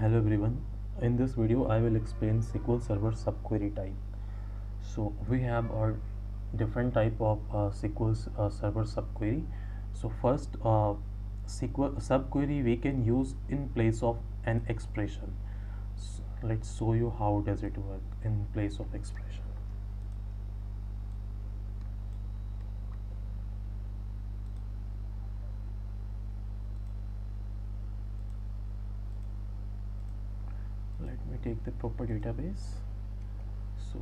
Hello everyone. In this video I will explain SQL Server subquery type. So we have our different type of SQL Server subquery. So first SQL subquery we can use in place of an expression. Let's show you how does it work in place of expression. Let me take the proper database. So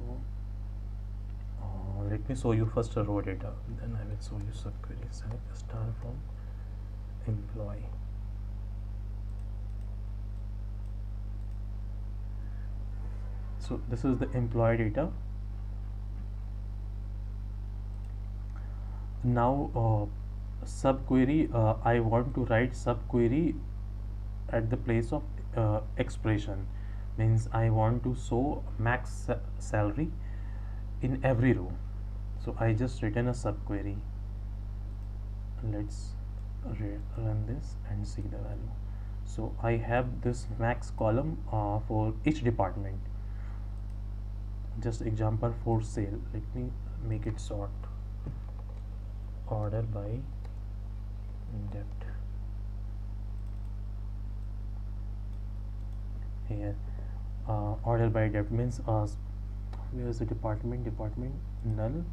let me show you first a row data, then I will show you subquery. Start from employee. So this is the employee data. Now subquery, I want to write subquery at the place of expression, means I want to show max salary in every row. So I just written a subquery. Let's run this and see the value. So I have this max column for each department. Just example for sale, let me make it short. Order by depth. Here order by depth means where is the department null.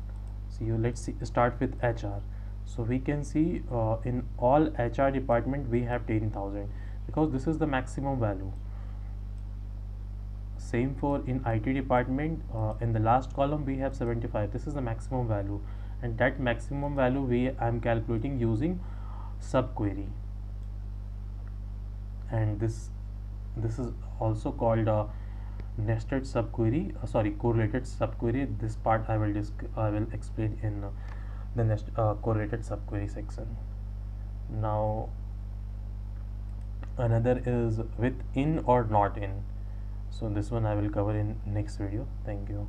So let's see, start with HR. So we can see in all HR department we have 10,000 because this is the maximum value. Same for in IT department, in the last column we have 75. This is the maximum value, and that maximum value I'm calculating using subquery. And this is also called a nested subquery, correlated subquery. This part I will explain in the correlated subquery section. Now another is with in or not in. So this one I will cover in next video. Thank you.